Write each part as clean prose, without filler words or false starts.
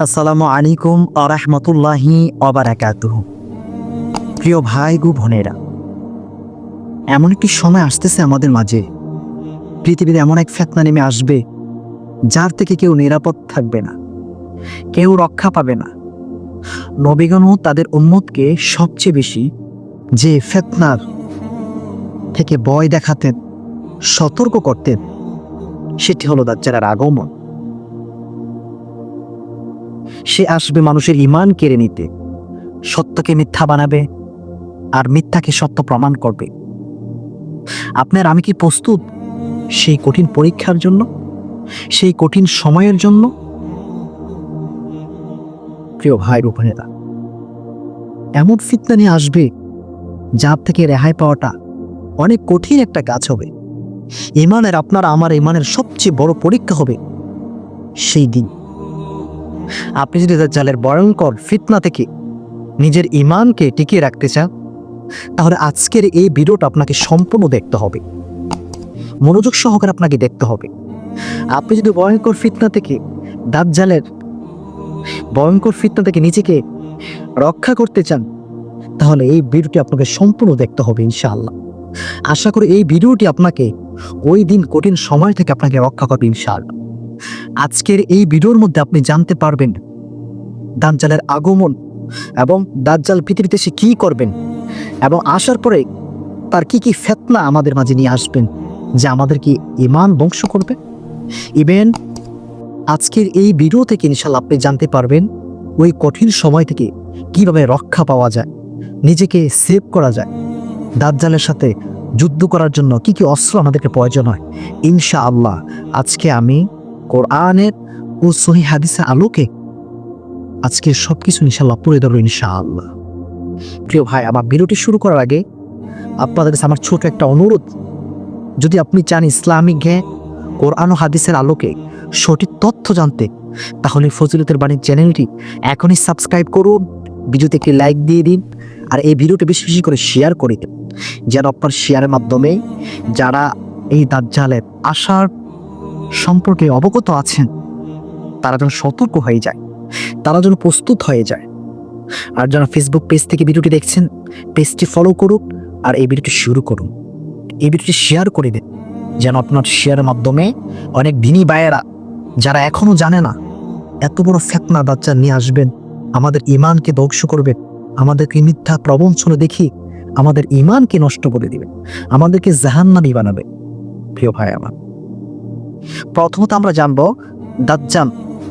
আসসালামু আলাইকুম ওয়া রাহমাতুল্লাহি ওয়া বারাকাতুহু। প্রিয় ভাই গো বোনেরা, এমন একটি সময় আসতেছে আমাদের মাঝে, পৃথিবীতে এমন এক ফিতনা নেমে আসবে যার থেকে কেউ নিরাপদ থাকবে না, কেউ রক্ষা পাবে না। নবীগণও তাদের উম্মতকে সবচেয়ে বেশি যে ফিতনার থেকে ভয় দেখাতেন, সতর্ক করতেন, সেটি হলো দাজ্জালের আগমন। সে আসবে মানুষের ঈমান কেড়ে নিতে, সত্যকে মিথ্যা বানাবে আর মিথ্যাকে সত্য প্রমাণ করবে। আপনার আমি কি প্রস্তুত সেই কঠিন পরীক্ষার জন্য, সেই কঠিন সময়ের জন্য? প্রিয় ভাই ও বোনেরা, এমন ফিতনা নিয়ে আসবে যার থেকে রেহাই পাওয়াটা অনেক কঠিন একটা কাজ হবে। ঈমানের, আপনার আমার ঈমানের সবচেয়ে বড় পরীক্ষা হবে সেই দিন। আপনি যদি দাজ্জালের ভয়ঙ্কর ফিতনা থেকে নিজের ঈমানকে টিকিয়ে রাখতে চান, তাহলে আজকের এই ভিডিওটা আপনাকে সম্পূর্ণ দেখতে হবে, মনোযোগ সহকারে আপনাকে দেখতে হবে। আপনি যদি ভয়ঙ্কর ফিতনা থেকে, দাজ্জালের ভয়ঙ্কর ফিতনা থেকে নিজেকে রক্ষা করতে চান, তাহলে এই ভিডিওটি আপনাকে সম্পূর্ণ দেখতে হবে ইনশাআল্লাহ। আশা করি এই ভিডিওটি আপনাকে ওই দিন কঠিন সময় থেকে আপনাকে রক্ষা করবে ইনশাআল্লাহ। আজকের এই ভিডিওর মধ্যে আপনি জানতে পারবেন দাজ্জালের আগমন এবং দাজ্জাল পৃথিবীতে সে কী করবেন, এবং আসার পরে তার কি কি ফিতনা আমাদের মাঝে নিয়ে আসবেন যে আমাদেরকে ঈমান ধ্বংস করবে। ইভেন আজকের এই ভিডিও থেকে ইনশাআল্লাহ আপনি জানতে পারবেন ওই কঠিন সময় থেকে কিভাবে রক্ষা পাওয়া যায়, নিজেকে সেভ করা যায়, দাজ্জালের সাথে যুদ্ধ করার জন্য কি কি অস্ত্র আমাদেরকে প্রয়োজন হয়। ইনশাআল্লাহ আজকে আমি কোরআনের ও সহিহ হাদিসের আলোকে আজকে সবকিছু ইনশাআল্লাহ তুলে ধরবো ইনশাআল্লাহ। প্রিয় ভাই, আমার ভিডিওটি শুরু করার আগে আপনাদের কাছে আমার ছোট একটা অনুরোধ, যদি আপনি চান ইসলামিক জ্ঞান, কোরআন ও হাদিসের আলোকে সঠিক তথ্য জানতে, তাহলে ফজিলতের বাণী চ্যানেলটি এখনই সাবস্ক্রাইব করুন, ভিডিওতে একটি লাইক দিয়ে দিন, আর এই ভিডিওটি বেশি বেশি করে শেয়ার করে দিন, যেন আপনার শেয়ারের মাধ্যমে যারা এই দাজ্জালের আসার সম্পর্কে অবগত আছেন তারা যেন সতর্ক হয়ে যায়, তারা যেন প্রস্তুত হয়ে যায়। আর যারা ফেসবুক পেজ থেকে ভিডিওটি দেখছেন, পেজটি ফলো করুন আর এই ভিডিওটি শুরু করুন, এই ভিডিওটি শেয়ার করে দিন, যেন আপনার শেয়ারের মাধ্যমে অনেক দিনী ভাইয়েরা যারা এখনো জানে না এত বড় ফিতনা দাজ্জাল নিয়ে আসবেন, আমাদের ঈমানকে ধ্বংস করবেন, আমাদেরকে মিথ্যা প্রবঞ্চনা দেখি আমাদের ঈমানকে নষ্ট করে দিবে, আমাদেরকে জাহান্নামী বানাবে। প্রিয় ভাই আমার, প্রথমত আমরা জানবো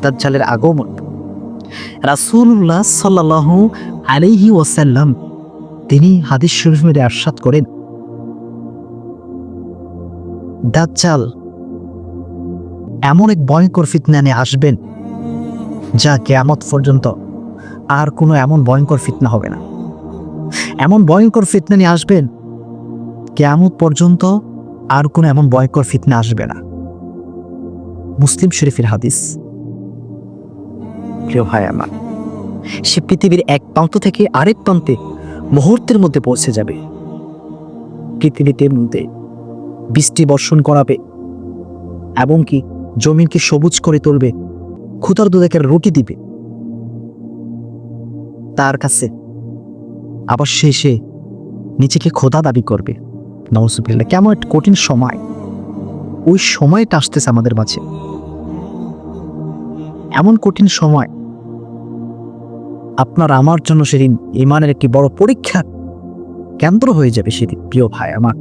দাজ্জালের আগমন। রাসূলুল্লাহ সাল্লাল্লাহু আলাইহি ওয়াসাল্লাম তিনি হাদিস শরীফে ইরশাদ করেন, দাজ্জাল এমন এক ভয়ঙ্কর ফিতনা নিয়ে আসবেন যা কিয়ামত পর্যন্ত আর কোনো এমন ভয়ঙ্কর ফিতনা হবে না। এমন ভয়ঙ্কর ফিতনা নিয়ে আসবেন কিয়ামত পর্যন্ত আর কোনো এমন ভয়ঙ্কর ফিতনা আসবে না। মুসলিম শরীফের হাদিস। প্রিয় ভাই আমার, সে পৃথিবীর এক প্রান্ত থেকে আরেক প্রান্তে মুহূর্তের মধ্যে পৌঁছে যাবে। পৃথিবীতে মধ্যে বৃষ্টি বর্ষণ করাবে, এবং কি জমিনকে সবুজ করে তুলবে, ক্ষুধার্তদেরকে রুটি দিবে তার কাছে, আবার সে নিজেকে খোদা দাবি করবে। নাউজুবিল্লাহ, কেমন একটা কঠিন সময়, ওই সময়টা আসতেছে আমাদের মাঝে। এমন কঠিন সময় আপনার আমার জন্য সেদিন ঈমানের একটি বড় পরীক্ষা কেন্দ্র হয়ে যাবে সেদিন। প্রিয় ভাই আমার,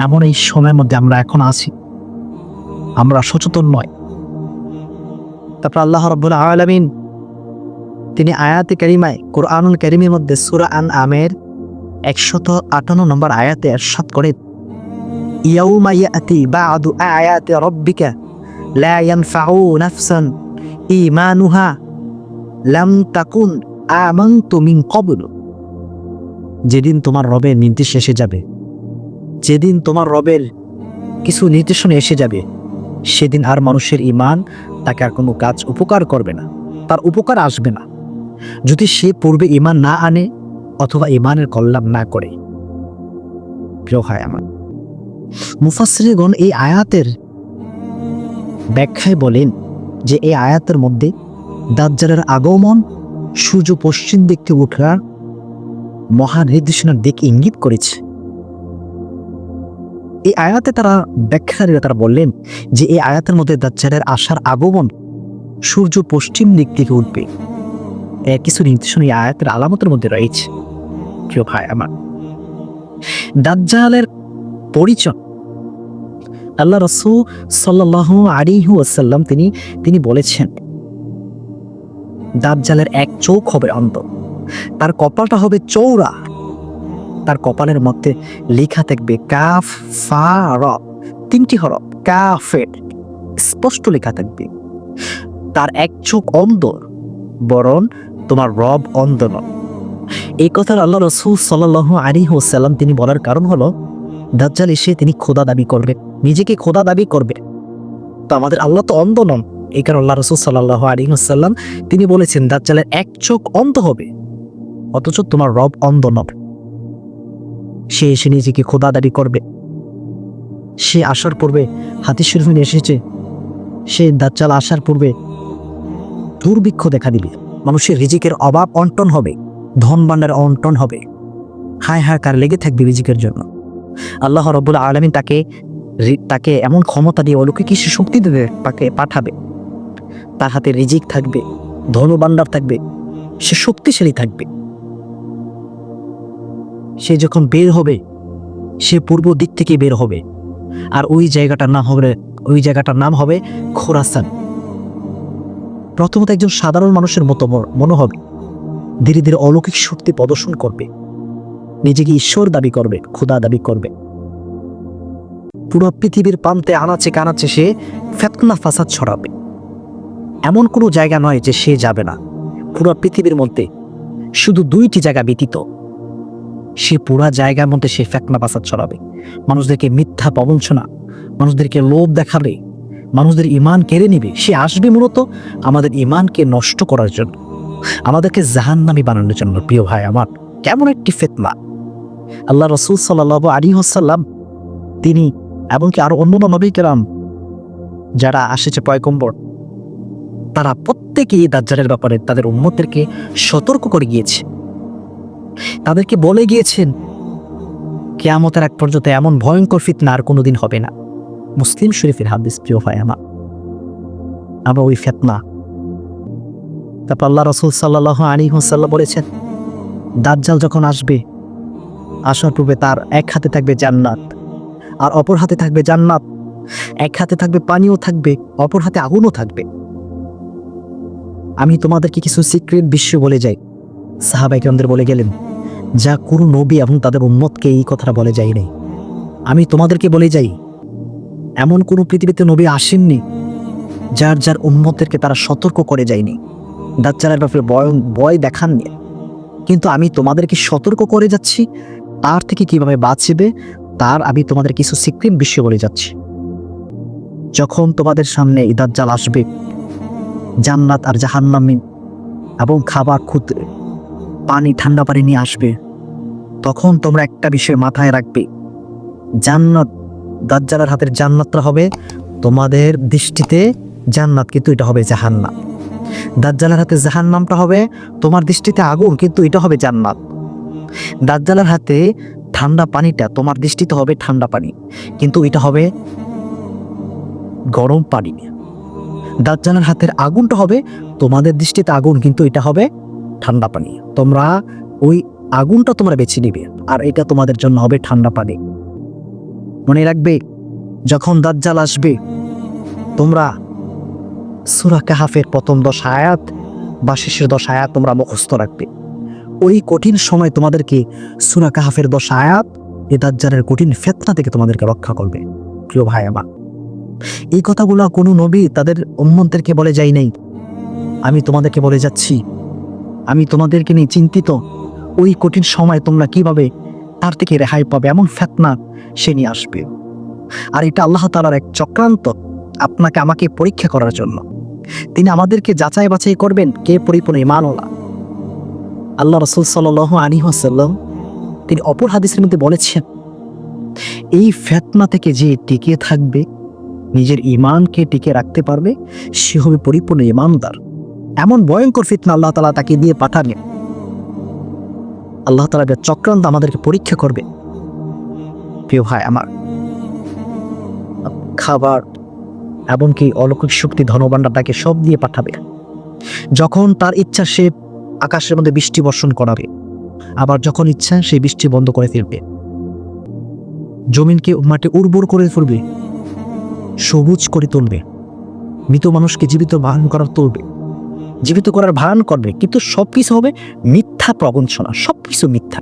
এমন এই সময়ের মধ্যে আমরা এখন আছি, আমরা সচেতন নয়। তারপর আল্লাহ রাব্বুল আলামিন তিনি আয়াতে কারিমায়, কোরআনুল কারীমের মধ্যে সূরা আনআমের 158 নম্বর আয়াতে ইরশাদ করেন, ইয়াউমা ইয়াতি বা'দু আয়াতি রাব্বিকা লা ইয়ানফাউ নাফসান ঈমানুহা লাম তাকুন আমানতু মিন ক্বাবলু। যেদিন তোমার রবের নির্দেশ এসে যাবে, যেদিন তোমার রবের কিছু নির্দেশনা এসে যাবে, সেদিন আর মানুষের ঈমান তাকে আর কোনো কাজ উপকার করবে না, তার উপকার আসবে না, যদি সে পূর্বে ঈমান না আনে অথবা ঈমানের কল্যাণ না করে। প্রিয় ভাই আমার, মুফাসসিরগণ এই আয়াতের ব্যাখ্যায় বলেন যে এই আয়াতের মধ্যে দাজ্জালের আগমন সূর্য পশ্চিম দিক থেকে ওঠার মহা নির্দেশনার দিক ইঙ্গিত করেছে। এই আয়াতে তারা ব্যাখ্যাকারীরা তারা বললেন যে এই আয়াতের মধ্যে দাজ্জালের আসার আগমন সূর্য পশ্চিম দিক থেকে উঠবে, এর কিছু নির্দেশনা এই আয়াতের আলামতের মধ্যে রয়েছে। প্রিয় ভাই আমার, দাজ্জালের পরিচয় আল্লাহ রাসূল সাল্লাল্লাহু আলাইহি ওয়াসাল্লাম তিনি বলেছেন, দাজ্জালের এক চোখ হবে অন্ধ, তার কপালটা হবে চৌড়া, তার কপালের মধ্যে লেখা থাকবে কাফ ফা র, তিনটি হরফ কাফের স্পষ্ট লেখা থাকবে। তার এক চোখ অন্ধ, বরং তোমার রব অন্ধ নয়। এই কথার আল্লাহ রাসূল সাল্লাল্লাহু আলাইহি ওয়াসাল্লাম তিনি বলার কারণ হলো, দাজ্জাল এসে তিনি খোদা দাবি করবে, নিজেকে খোদা দাবি করবে। তো আমাদের আল্লাহ তো অন্ধ নন, এই কারণে আল্লাহ রাসূল সাল্লাল্লাহু আলাইহি ওয়াসাল্লাম তিনি বলেছেন দাজ্জালের এক চোখ অন্ধ হবে, অথচ তোমার রব অন্ধ নয়। সে এসে নিজেকে খোদা দাবি করবে। সে আসার পূর্বে হাদিস শরীফে এসেছে, সে দাজ্জাল আসার পূর্বে দুর্ভিক্ষ দেখা দিবে, মানুষের রিজিকের অভাব অন্টন হবে, ধন ভাণ্ডার অন্টন হবে, হায় হাহাকার লেগে থাকবে রিজিকের জন্য। আল্লাহ রাব্বুল আলামিন তাকে এমন ক্ষমতা দিয়ে অলৌকিক শক্তি দেবে, তাকে পাঠাবে, তার হাতে রিজিক থাকবে, ধন ভাণ্ডার থাকবে, সে শক্তিশালী থাকবে। সে যখন বের হবে, সে পূর্ব দিক থেকে বের হবে, আর ওই জায়গাটার নাম হবে খোরাসান। প্রথমত একজন সাধারণ মানুষের মতো মনে হবে, ধীরে ধীরে অলৌকিক শক্তি প্রদর্শন করবে, নিজেকে ঈশ্বর দাবি করবে, খোদা দাবি করবে। পুরো পৃথিবীর প্রান্তে আনাচে কানাচে সে ফিতনা ফাসাদ ছড়াবে। এমন কোনো জায়গা নয় যে সে যাবে না। পুরো পৃথিবীর মধ্যে শুধু 2টি জায়গা ব্যতীত সে পুরা জায়গার মধ্যে সে ফিতনা ফাসাদ ছড়াবে, মানুষদেরকে মিথ্যা প্রবঞ্চনা, মানুষদেরকে লোভ দেখাবে, মানুষদের ঈমান কেড়ে নেবে। সে আসবে মূলত আমাদের ঈমানকে নষ্ট করার জন্য, আমাদেরকে জাহান্নামী বানানোর জন্য। প্রিয় ভাই আমার, কেমন একটি ফিতনা! আল্লাহ রাসূল সাল্লাল্লাহু আলাইহি ওয়াসাল্লাম তিনি এমনকি আরো অন্য নবী কেরাম যারা আসেছে পয়গম্বর, তারা প্রত্যেকেই দাজ্জালের ব্যাপারে তাদের উম্মতদেরকে সতর্ক করে গিয়েছে, তাদেরকে বলে গিয়েছেন কিয়ামতের আগ পর্যন্ত এমন ভয়ঙ্কর ফিতনা আর কোনোদিন হবে না। মুসলিম শরীফের হাদিস। প্রিয় ভাই আমার, আবার ওই ফিতনা। তারপর আল্লাহ রাসূল সাল্লাল্লাহু আলাইহি ওয়াসাল্লাম বলেছেন, দাজ্জাল যখন আসবে, আসার পূর্বে তার এক হাতে থাকবে জান্নাত আর অপর হাতে থাকবে জান্নাত, এক হাতে থাকবে পানিও থাকবে, অপর হাতে আগুনও থাকবে। আমি তোমাদেরকে কিছু সিক্রেট বিষয় বলে যাই। সাহাবায়ে কেরামদের বলে গেলেন, যা কোনো নবী এবং তাদের উম্মতকে এই কথাটা বলে যায় নাই। আমি তোমাদেরকে বলে যাই, এমন কোনো পৃথিবীতে নবী আসেননি যার উম্মতদেরকে তারা সতর্ক করে যায়নি, দাজ্জালের ব্যাপারে ভয় দেখাননি। কিন্তু আমি তোমাদেরকে সতর্ক করে যাচ্ছি, তার থেকে কিভাবে বাঁচবে তার আমি তোমাদের কিছু সিক্রেট বিষয় বলে যাচ্ছি। যখন তোমাদের সামনে এই দাজ্জাল আসবে, জান্নাত আর জাহান্নামী এবং খাবার খুঁজে পানি, ঠান্ডা পানি নিয়ে আসবে, তখন তোমরা একটা বিষয় মাথায় রাখবে, জান্নাত, দাজ্জালের হাতের জান্নাতটা হবে তোমাদের দৃষ্টিতে জান্নাত, কিন্তু এটা হবে জাহান্নাম। দাজ্জালের হাতে জাহান্নামটা হবে তোমার দৃষ্টিতে আগুন, কিন্তু এটা হবে জান্নাত। দাজ্জালের হাতে ঠান্ডা পানিটা তোমার দৃষ্টিতে হবে ঠান্ডা পানি, কিন্তু এটা হবে গরম পানি। দাজ্জালের হাতের আগুনটা হবে তোমাদের দৃষ্টিতে আগুন, কিন্তু এটা হবে ঠান্ডা পানি। তোমরা ওই আগুনটা তোমরা বেছে নিবে, আর এটা তোমাদের জন্য হবে ঠান্ডা পানি। মনে রাখবে, যখন দাজ্জাল আসবে তোমরা সূরা কাহাফের প্রথম 10 আয়াত বা শেষের 10 আয়াত তোমরা মুখস্থ রাখবে। ওই কঠিন সময় তোমাদেরকে সূরা কাহাফের 10 আয়াত এই দাজ্জালের কঠিন ফিতনা থেকে তোমাদেরকে রক্ষা করবে। প্রিয় ভাই আমার, এই কথাগুলো কোনো নবী তাদের উম্মতদেরকে বলে যায় নাই, আমি তোমাদেরকে বলে যাচ্ছি। আমি তোমাদেরকে নিয়ে চিন্তিত, ওই কঠিন সময় তোমরা কিভাবে তার থেকে রেহাই পাবে, এমন ফিতনা সে নিয়ে আসবে। আর এটা আল্লাহ তাআলার এক চক্রান্ত, আপনাকে আমাকে পরীক্ষা করার জন্য। তিনি আমাদেরকে যাচাই বাছাই করবেন কে পরিপূর্ণ ঈমানওয়ালা। আল্লাহ রাসূল সাল্লাল্লাহু আলাইহি ওয়াসাল্লাম তিনি অপর হাদিসের মধ্যে বলেছেন, এই ফিতনা থেকে যে টিকে থাকবে নিজের ঈমানকে টিকে রাখতে পারবে সে হবে পরিপূর্ণ ঈমানদার। এমন ভয়ঙ্কর ফিতনা আল্লাহ তাআলা তাকে দিয়ে পাঠাবে। আল্লাহ তাআলা চক্রান্ত আমাদেরকে পরীক্ষা করবে। প্রিয় ভাই আমার, খাবার এমনকি অলৌকিক শক্তি ধনভাণ্ডার তাকে সব দিয়ে পাঠাবে। যখন তার ইচ্ছা সে আকাশের মধ্যে বৃষ্টি বর্ষণ করাবে, আবার যখন ইচ্ছা সেই বৃষ্টি বন্ধ করে ফেলবে। জমিনকে মাটি উর্বর করে তুলবে, সবুজ করে তুলবে, মৃত মানুষকে জীবিত ভান করার তুলবে, জীবিত করার ভান করবে। কিন্তু সবকিছু হবে মিথ্যা প্রবঞ্চনা, সবকিছু মিথ্যা।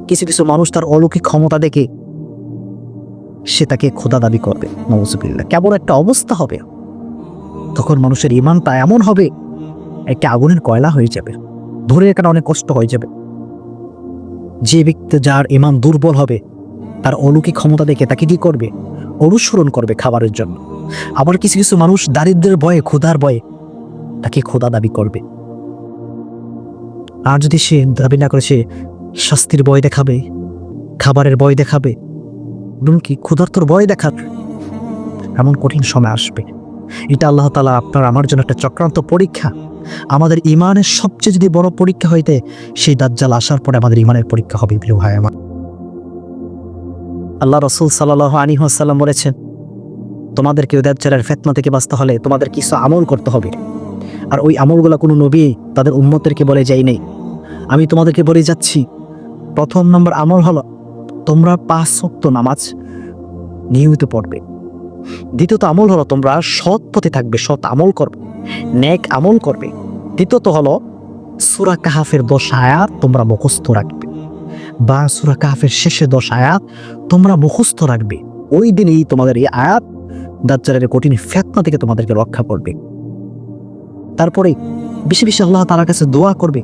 কিছু কিছু মানুষ তার অলৌকিক ক্ষমতা দেখে সে তাকে খোদা দাবি করবে, নাউযুবিল্লাহ। কেবল একটা অবস্থা হবে, তখন মানুষের ঈমানটা এমন হবে একটা আগুনের কয়লা হয়ে যাবে, ধরে রাখাটা অনেক কষ্ট হয়ে যাবে। যে ব্যক্তি যার ঈমান দুর্বল হবে, তার অলৌকিক ক্ষমতা দেখে তাকে কি করবে? অনুসরণ করবে খাবারের জন্য। আবার কিছু কিছু মানুষ দারিদ্র্যের ভয়ে, ক্ষুধার ভয়ে তাকে খোদা দাবি করবে। আর যদি সে দাবি না করে, সে শাস্তির ভয় দেখাবে, খাবারের ভয় দেখাবে, এমনকি ক্ষুধার্তর ভয় দেখাবে। এমন কঠিন সময় আসবে। এটা আল্লাহ তাআলা আপনার আমার জন্য একটা চক্রান্ত পরীক্ষা। আমাদের ঈমানের সবচেয়ে যদি বড় পরীক্ষা হইতে, সেই দাজ্জাল আসার পরে আমাদের ঈমানের পরীক্ষা হবে। প্রিয় ভাই আমার, আল্লাহ রাসূল সাল্লাল্লাহু আলাইহি ওয়াসাল্লাম বলেছেন, তোমাদেরকে দাজ্জালের ফিতনা থেকে বাঁচতে হলে তোমাদের কিছু আমল করতে হবে। আর ওই আমলগুলো কোনো নবী তাদের উম্মতদেরকে বলে যায় নাই, আমি তোমাদেরকে বলে যাচ্ছি। প্রথম নম্বর আমল হলো, তোমরা 5 ওয়াক্ত নামাজ নিয়মিত পড়বে। দ্বিতীয়ত আমল হলো, তোমরা সৎ পথে থাকবে, সৎ আমল করবে, নেক আমল করবে। তৃতীয়ত হলো, সূরা কাহাফের 10 আয়াত তোমরা মুখস্থ রাখবে, বা সূরা কাহাফের শেষে 10 আয়াত তোমরা মুখস্থ রাখবে। ওই দিনই তোমাদের এই আয়াত দাজ্জালের কঠিন ফিতনা থেকে তোমাদেরকে রক্ষা করবে। তারপরে বেশি বেশি আল্লাহ তাআলার কাছে দোয়া করবে,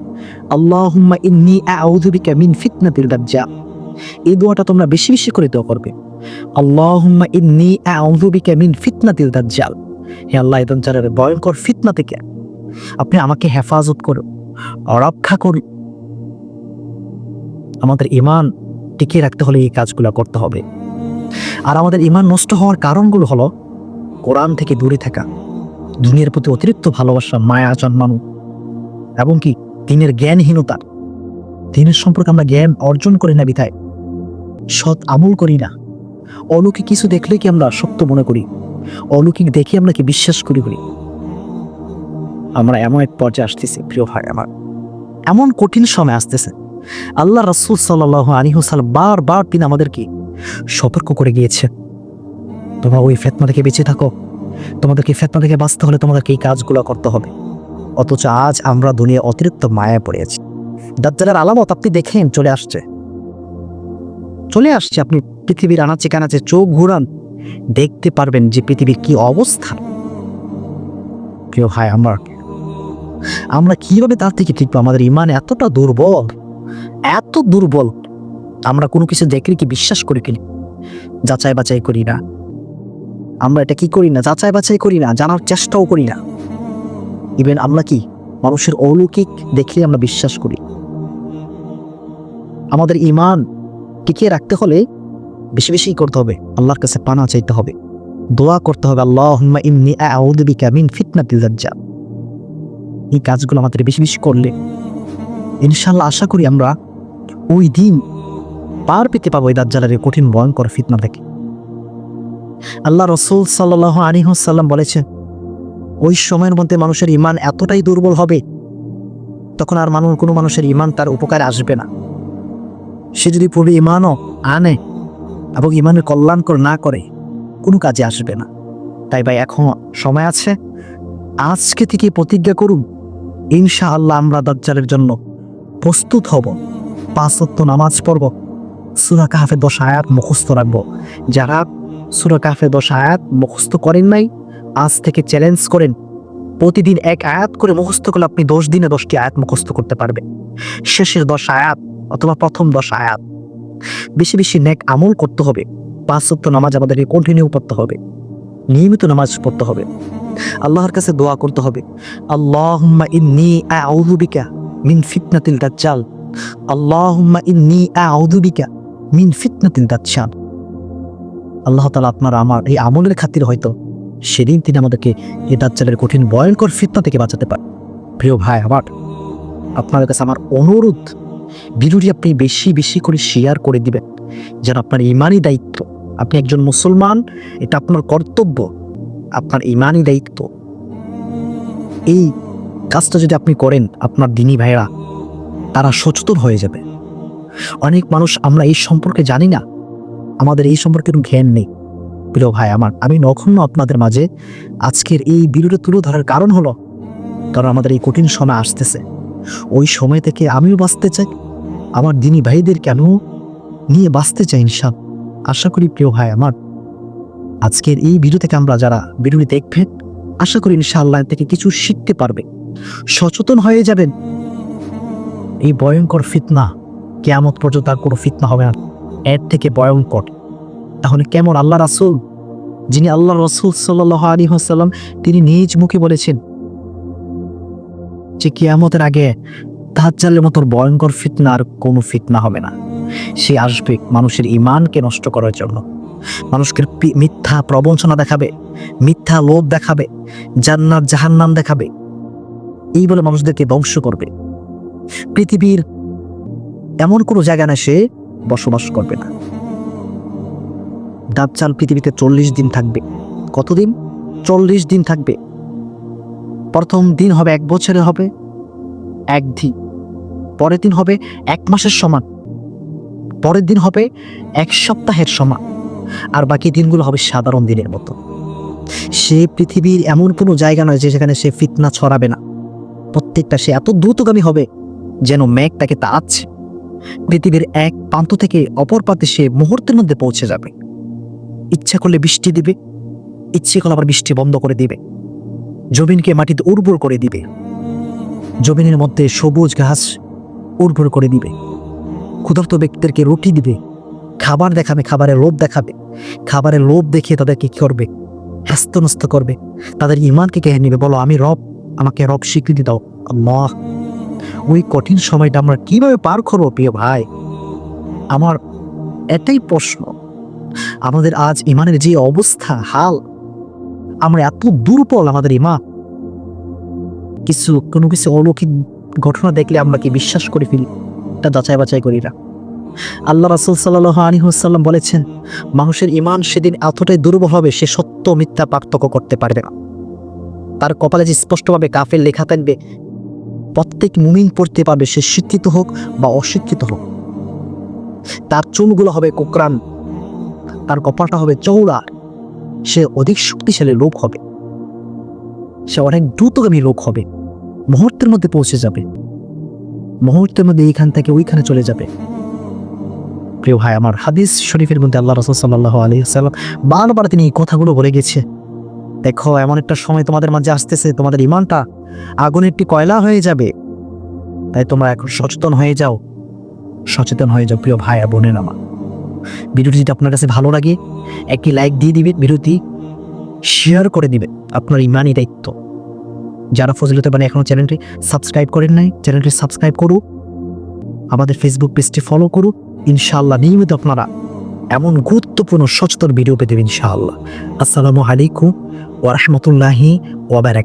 আল্লাহুম্মা ইন্নী আউযু বিকা মিন ফিতনাতিল দাজ্জাল। এই দোয়াটা তোমরা বেশি বেশি করে দোয়া করবে, আল্লাহুম্মা ইন্নী আউযু বিকা মিন ফিতনাতিল দাজ্জাল। হে আল্লাহ, এই দাজ্জালের ভয়ঙ্কর ফিতনা থেকে আপনি আমাকে হেফাজত করুন, রক্ষা করুন। আমাদের ঈমান টিকিয়ে রাখতে হলে এই কাজগুলো করতে হবে। আর আমাদের ঈমান নষ্ট হওয়ার কারণগুলো হলো, কোরআন থেকে দূরে থাকা, দুনিয়ার প্রতি অতিরিক্ত ভালোবাসা, মায়া জন্মানো, এবং কি দ্বীনের জ্ঞানহীনতা। দ্বীনের সম্পর্কে আমরা জ্ঞান অর্জন করি না বিধায় সৎ আমল করি না। অলৌকিক কিছু দেখলে কি আমরা সত্য মনে করি, অলৌকিক দেখে আমরা কি বিশ্বাস করি। আমরা এমন এক পর্যায়ে আসতেছি প্রিয় ভাই আমার, এমন কঠিন সময় আসতেছে। আল্লাহ রাসূল সাল্লাল্লাহু আলাইহি ওয়াসাল্লাম বারবার তিনি আমাদেরকে সতর্ক করে গিয়েছে, তোমরা ওই ফিতনা থেকে বেঁচে থাকো, তোমাদেরকে ফিতনা থেকে বাঁচতে হলে তোমাদেরকে এই কাজগুলো করতে হবে। অথচ আজ আমরা দুনিয়া অতিরিক্ত মায়ায় পড়ে আছি। দাজ্জালের আলামত আপনি দেখেন চলে আসছে। আপনি পৃথিবীর আনাচে কানাচে চোখ ঘুরান, দেখতে পারবেন যে পৃথিবীর কি অবস্থা। প্রিয় ভাই আমার, আমরা কিভাবে তার থেকে ঠিকবো? আমাদের ঈমান এতটা দুর্বল, এত দুর্বল। আমরা কোনো কিছু দেখলে কি বিশ্বাস করি কিনা, যাচাই বাছাই করি না। আমরা এটা কি করি না, যাচাই বাছাই করি না, জানার চেষ্টাও করি না। ইভেন আমরা কি মানুষের অলৌকিক দেখলে আমরা বিশ্বাস করি। আমাদের ঈমান টিকিয়ে রাখতে হলে বেশি বেশি করতে হবে, আল্লাহর কাছে পানাহ চাইতে হবে, দোয়া করতে হবে, আল্লাহুম্মা ইন্নী আউযু বিকা মিন ফিতনাতিল দাজ্জাল। এই কাজগুলো আমাদের বেশি বেশি করলে ইনশাআল্লাহ আশা করি আমরা ওই দিন পার পেতে পাবো এই দাজ্জালের কঠিন ভয়ঙ্কর ফিতনা থেকে। আল্লাহ রাসূল সাল্লাল্লাহু আলাইহি ওয়াসাল্লাম বলেছেন, ওই সময়ের মধ্যে মানুষের ঈমান এতটাই দুর্বল হবে, তখন আর কোনো মানুষের ঈমান তার উপকারে আসবে না। সে যদি পূর্বে ঈমানও আনে এবং ঈমানের কল্যাণকর না করে, কোনো কাজে আসবে না। তাই ভাই, এখন সময় আছে, আজকে থেকে প্রতিজ্ঞা করুন, ইনশাআল্লাহ আমরা দাজ্জালের জন্য প্রস্তুত হব। 5 ওয়াক্ত নামাজ পড়ব, সূরা কাহফের 10 আয়াত মুখস্থ রাখবো। যারা সূরা কাহফের 10 আয়াত মুখস্থ করেন নাই, আজ থেকে চ্যালেঞ্জ করেন, প্রতিদিন 1 আয়াত করে মুখস্থ করলে আপনি 10 দিনে 10টি আয়াত মুখস্থ করতে পারবেন। শেষের 10 আয়াত অথবা প্রথম 10 আয়াত। বেশি বেশি নেক আমল করতে হবে। 5 ওয়াক্ত নামাজ আমাদেরকে কন্টিনিউ করতে হবে, নিয়মিত নামাজ পড়তে হবে, আল্লাহর কাছে দোয়া করতে হবে, আল্লাহুম্মা ইন্নী আউযু বিকা মিন ফিতনাতিল দাজ্জাল, আল্লাহুম্মা ইন্নী আউযু বিকা মিন ফিতনাতিল দাজ্জাল। আল্লাহ তাআলা আপনার আমার এই আমলের খাতিরে হয়তো সেদিন তিনি আমাদেরকে এই দাজ্জালের কঠিন ভয়ঙ্কর ফিতনা থেকে বাঁচাতে পারেন। প্রিয় ভাই আমার, আপনার কাছে আমার অনুরোধ, ভিডিওটি আপনি বেশি বেশি করে শেয়ার করে দিবেন, যেন আপনার ইমানি দায়িত্ব, আপনি একজন মুসলমান, এটা আপনার কর্তব্য, আপনার ইমানি দায়িত্ব। এই কাজটা যদি আপনি করেন, আপনার দিনী ভাইরা তারা সচেতন হয়ে যাবে। অনেক মানুষ আমরা এই সম্পর্কে জানি না, আমাদের এই সম্পর্কে কোনো জ্ঞান নেই। প্রিয় ভাই আমার, আমি নগণ্য আপনাদের মাঝে আজকের এই ভিডিওটা তুলে ধরার কারণ হলো, কারণ আমাদের এই কঠিন সময় আসতেছে, ওই সময় থেকে আমিও বাঁচতে চাই, আমার দিনী ভাইদেরকে আমিও নিয়ে বাঁচতে চাই ইনশাআল্লাহ। আশা করি প্রিয় ভাই আমার, আজকের এই ভিডিও থেকে আমরা যারা ভিডিওটি দেখবেন, আশা করি ইনশাআল্লাহ থেকে কিছু শিখতে পারবে, সচেতন হয়ে যাবেন। এই ভয়ঙ্কর ফিতনা কিয়ামত পর্যন্ত আর কোনো ফিতনা হবে না এর থেকে ভয়ঙ্কর। তাহলে কেমন আল্লাহ রাসূল, যিনি আল্লাহ রাসূল সাল্লাল্লাহু আলাইহি ওয়াসাল্লাম, তিনি নিজ মুখে বলেছেন যে কিয়ামতের আগে দাজ্জালের মতো ভয়ঙ্কর ফিতনা আর কোনো ফিতনা হবে না। সে আসবে মানুষের ঈমানকে নষ্ট করার জন্য, মানুষকে মিথ্যা প্রবঞ্চনা দেখাবে, মিথ্যা লোভ দেখাবে, জান্নাত জাহান্নাম দেখাবে, এই বলে মানুষদেরকে ধ্বংস করবে। পৃথিবীর এমন কোনো জায়গা না সে বসবাস করবে না। দাজ্জাল পৃথিবীতে 40 দিন থাকবে। কতদিন? 40 দিন থাকবে। প্রথম দিন হবে 1 বছরের হবে 1 দিন, পরের দিন হবে 1 মাসের সমান, পরের দিন হবে 1 সপ্তাহের সমান, আর বাকি দিনগুলো হবে সাধারণ দিনের মতো। সে পৃথিবীর এমন কোনো জায়গা নয় যে সেখানে সে ফিতনা ছড়াবে না। প্রত্যেকটা সে এত দ্রুতগামী হবে যেন মেঘ তাকে তাড়াচ্ছে। পৃথিবীর এক প্রান্ত থেকে অপর প্রান্তে সে মুহূর্তের মধ্যে পৌঁছে যাবে। ইচ্ছা করলে বৃষ্টি দিবে, ইচ্ছে করলে আবার বৃষ্টি বন্ধ করে দিবে, জমিনকে মাটিতে উর্বর করে দিবে, জমিনের মধ্যে সবুজ ঘাস উর্বর করে দিবে, ক্ষুধার্ত ব্যক্তিদেরকে রুটি দিবে, খাবার দেখাবে, খাবারের লোভ দেখাবে, খাবারের লোভ দেখিয়ে তাদেরকে কি করবে? হ্যাস্তনস্ত করবে, তাদের ঈমানকে কেড়ে নেবে। বলো আমি রব, আমাকে রব স্বীকৃতি দাও। আল্লাহ, ওই কঠিন সময়টা আমরা কিভাবে পার করবো প্রিয় ভাই আমার? এটাই প্রশ্ন। আমাদের আজ ঈমানের যে অবস্থা, হাল, আমরা এত দুর্বল আমাদের ঈমান। কোনো কিছু অলৌকিক ঘটনা দেখলে আমরা কি বিশ্বাস করে ফেলি? এটা যাচাই বাছাই করি না। আল্লাহ রাসূল সাল্লাল্লাহু আলাইহি ওয়াসাল্লাম বলেছেন, মানুষের ঈমান সেদিন এতটাই দুর্বল হবে সে সত্য মিথ্যা পার্থক্য করতে পারবে না। তার কপালে যে স্পষ্টভাবে কাফের লেখা থাকবে, প্রত্যেক মুমিন পড়তে পারবে, সে শিক্ষিত হোক বা অশিক্ষিত হোক। তার চুলগুলো হবে কোকরান, তার কপালটা হবে চওড়া, সে অধিক শক্তিশালী লোক হবে, সে অনেক দ্রুতগামী লোক হবে, মুহূর্তের মধ্যে পৌঁছে যাবে, মুহূর্তের মধ্যে এইখান থেকে ওইখানে চলে যাবে। প্রিয় ভাই আমার, হাদিস শরীফের মধ্যে আল্লাহ রাসূল সাল্লাল্লাহু আলাইহি ওয়াসাল্লাম বারবার তিনি এই কথাগুলো বলে গেছে। দেখো, এমন একটা সময় তোমাদের মাঝে আসতেছে, তোমাদের ঈমানটা আগুনের একটি কয়লা হয়ে যাবে। তাই তোমরা এখন সচেতন হয়ে যাও, সচেতন হয়ে যাও প্রিয় ভাই বোনেরা আমার। ভিডিওটি যদি আপনার কাছে ভালো লাগে একটি লাইক দিয়ে দিবেন, ভিডিওটি শেয়ার করে দিবেন, আপনার ঈমানি দায়িত্ব। যারা ফজিলতের বাণী এখনো চ্যানেলটি সাবস্ক্রাইব করেন নাই, চ্যানেলটি সাবস্ক্রাইব করুন, আমাদের ফেসবুক পেজটি ফলো করুন। ইনশাআল্লাহ নিয়মিত আপনারা এমন গুরুত্বপূর্ণ সচেতন ভিডিও পেতে দেবেন ইনশাআল্লাহ। আসসালামু আলাইকুম ওয়া রাহমাতুল্লাহি ওয়া বারাকাতুহু।